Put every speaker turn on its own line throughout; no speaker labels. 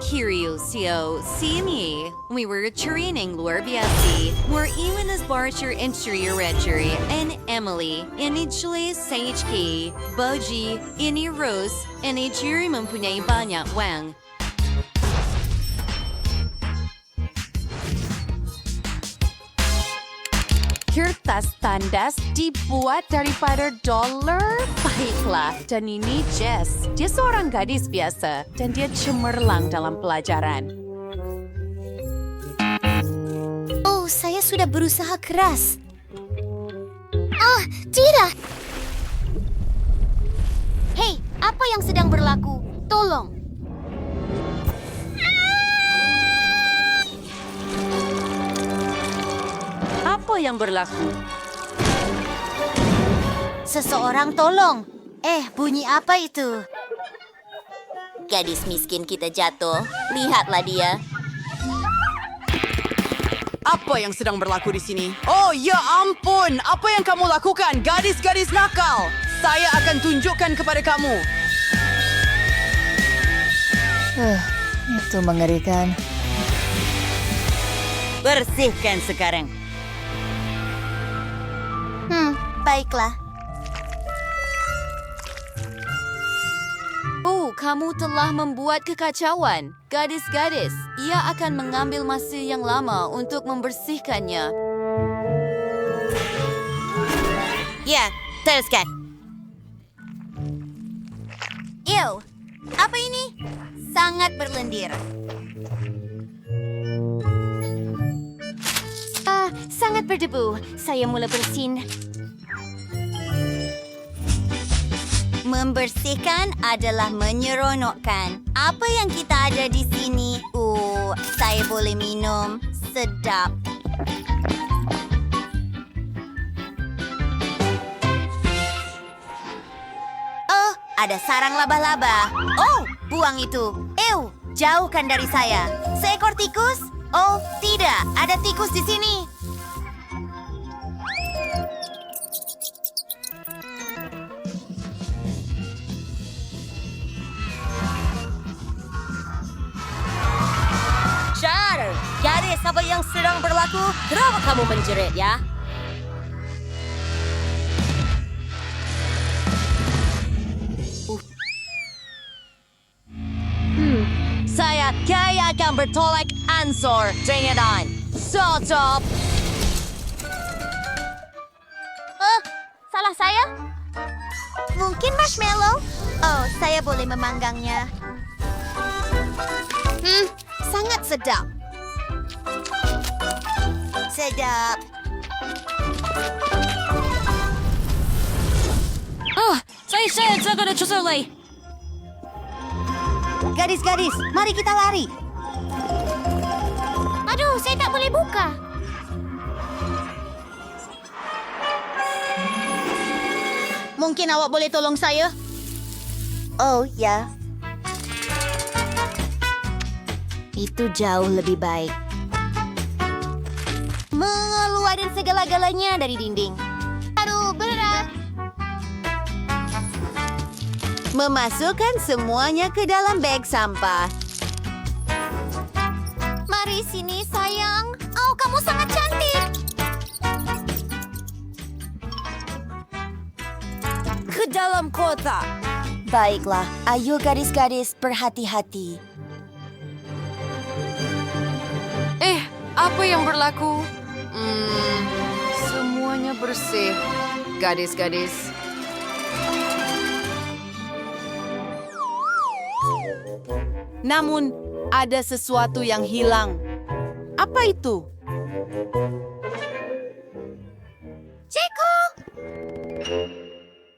Curiosio, sini. We were training luar biasa. We're even as Barcher interior registry and Emily. Ini Julie SHK, Boji, ini Rose, ini Jerry mempunyai banyak wang. Kertas tandas dibuat daripada dolar? Baiklah, dan ini Jess. Dia seorang gadis biasa dan dia cemerlang dalam pelajaran.
Oh, saya sudah berusaha keras. Ah, tidak! Hei, apa yang sedang berlaku? Tolong!
Apa yang berlaku?
Seseorang tolong! Bunyi apa itu? Gadis miskin kita jatuh. Lihatlah dia.
Apa yang sedang berlaku di sini? Oh, ya ampun! Apa yang kamu lakukan, gadis-gadis nakal? Saya akan tunjukkan kepada kamu.
Itu mengerikan.
Bersihkan sekarang.
Baiklah.
Kamu telah membuat kekacauan. Gadis-gadis, ia akan mengambil masa yang lama untuk membersihkannya.
Ya, teruskan. Ew, apa ini? Sangat berlendir. Sangat berdebu. Saya mulai bersin. Membersihkan adalah menyeronokkan. Apa yang kita ada di sini? Saya boleh minum. Sedap. Oh, ada sarang laba-laba. Oh, buang itu. Jauhkan dari saya. Seekor tikus? Oh, tidak. Ada tikus di sini. Gadis, apa yang sedang berlaku? Kenapa kamu menjerit, ya?
Saya akan bertolak ansur dengan stop.
Salah saya? Mungkin marshmallow? Oh, saya boleh memanggangnya. Sangat sedap. Sedap.
Saya jaga de cusulai.
Gadis-gadis, mari kita lari. Aduh, saya tak boleh buka. Mungkin awak boleh tolong saya? Oh, ya. Itu jauh lebih baik. Mengeluarkan segala-galanya dari dinding. Aduh, berat. Memasukkan semuanya ke dalam beg sampah. Mari sini, sayang. Oh, kamu sangat cantik.
Ke dalam kota.
Baiklah, ayo gadis-gadis berhati-hati.
Apa yang berlaku? Semuanya bersih. Gadis-gadis. Namun, ada sesuatu yang hilang. Apa itu?
Ceko!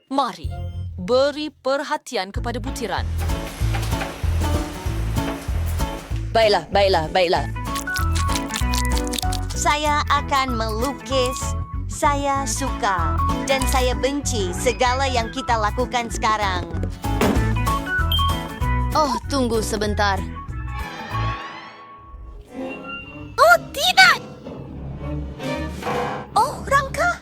Mari, beri perhatian kepada butiran.
Baiklah.
Saya akan melukis. Saya suka. Dan saya benci segala yang kita lakukan sekarang.
Oh, tunggu sebentar.
Oh, tidak! Oh, rangka!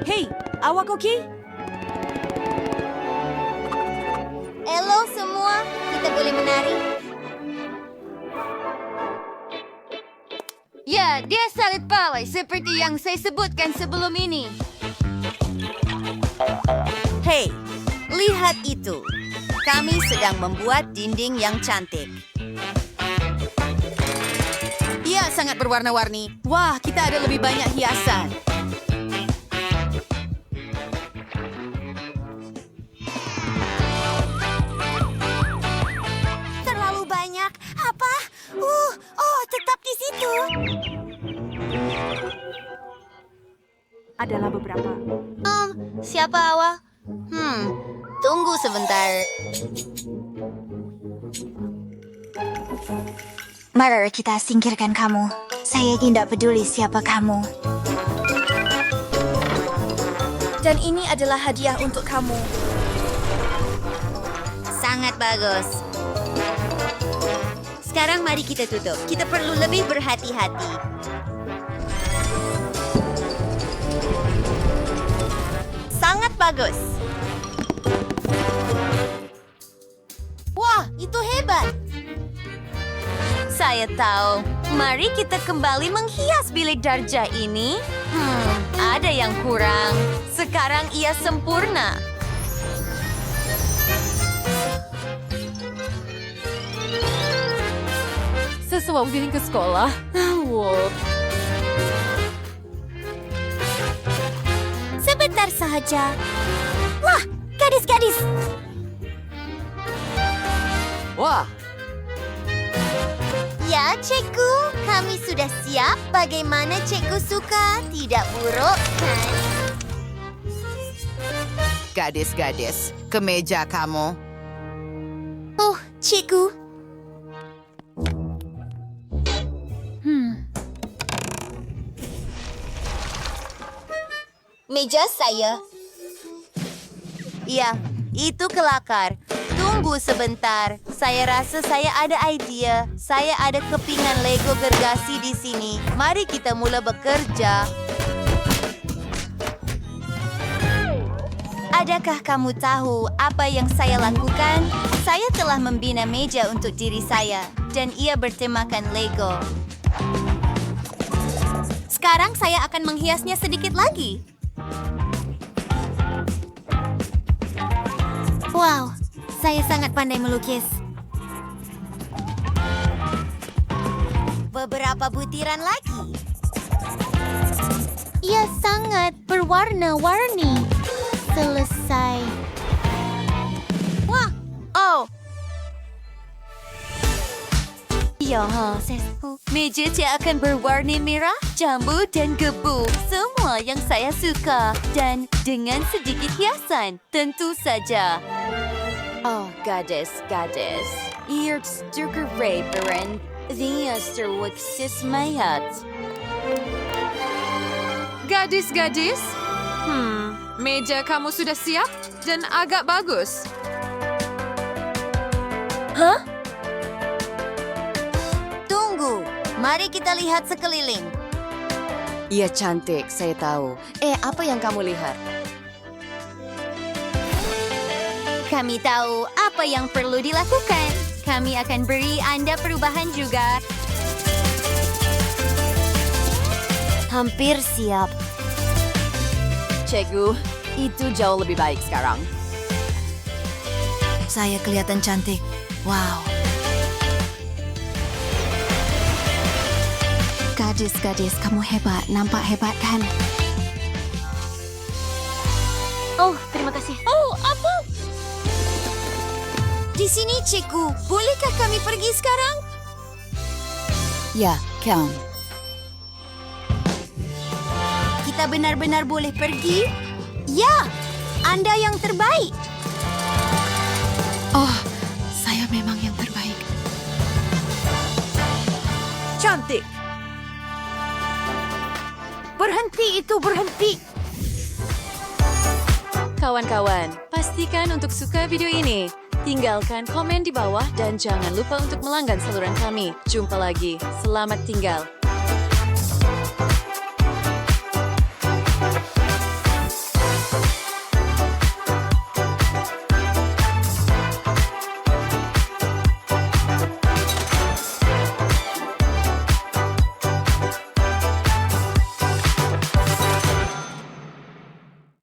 Hei, awak okey?
Hello semua, kita boleh menari?
Ya, dia sangat palai seperti yang saya sebutkan sebelum ini.
Hei, lihat itu. Kami sedang membuat dinding yang cantik.
Ia sangat berwarna-warni. Wah, kita ada lebih banyak hiasan.
Terlalu banyak. Apa? Tetap di situ.
Adalah beberapa.
Siapa awak? Tunggu sebentar.
Mari kita singkirkan kamu. Saya tidak peduli siapa kamu.
Dan ini adalah hadiah untuk kamu. Sangat bagus. Sekarang mari kita tutup. Kita perlu lebih berhati-hati. Sangat bagus. Wah, itu hebat.
Saya tahu. Mari kita kembali menghias bilik darjah ini. Ada yang kurang. Sekarang ia sempurna. Sesuatu ini ke sekolah. Wow.
Sebentar saja. Wah, gadis-gadis.
Wah,
Ya, cikgu, kami sudah siap. Bagaimana cikgu suka? Tidak buruk, kan?
gadis-gadis, ke meja kamu.
Oh, cikgu. Meja saya.
Ya, itu kelakar. Tunggu sebentar. Saya rasa saya ada idea. Saya ada kepingan Lego gergasi di sini. Mari kita mula bekerja. Adakah kamu tahu apa yang saya lakukan? Saya telah membina meja untuk diri saya dan ia bertemakan Lego. Sekarang saya akan menghiasnya sedikit lagi.
Wow, saya sangat pandai melukis. Beberapa butiran lagi. Ia sangat berwarna-warni. Selesai.
Wah, oh. Ya, meja akan berwarna merah, jambu dan gebu. Semua yang saya suka. Dan dengan sedikit hiasan, tentu saja. Oh, gadis. Ihr stukkerberen, die sterwiksis mayat.
Gadis-gadis, meja kamu sudah siap dan agak bagus.
Tunggu, mari kita lihat sekeliling.
Ia cantik, saya tahu. Apa yang kamu lihat?
Kami tahu apa yang perlu dilakukan. Kami akan beri Anda perubahan juga.
Hampir siap.
Cikgu, itu jauh lebih baik sekarang.
Saya kelihatan cantik. Wow.
Gadis-gadis, kamu hebat. Nampak hebat kan?
Oh, terima kasih. Oh, apa? Di sini, cikgu. Bolehkah kami pergi sekarang?
Ya, Count.
Kita benar-benar boleh pergi? Ya, Anda yang terbaik.
Oh, saya memang yang terbaik.
Cantik.
Berhenti itu, berhenti.
Kawan-kawan, pastikan untuk suka video ini. Tinggalkan komen di bawah dan jangan lupa untuk melanggan saluran kami. Jumpa lagi. Selamat tinggal.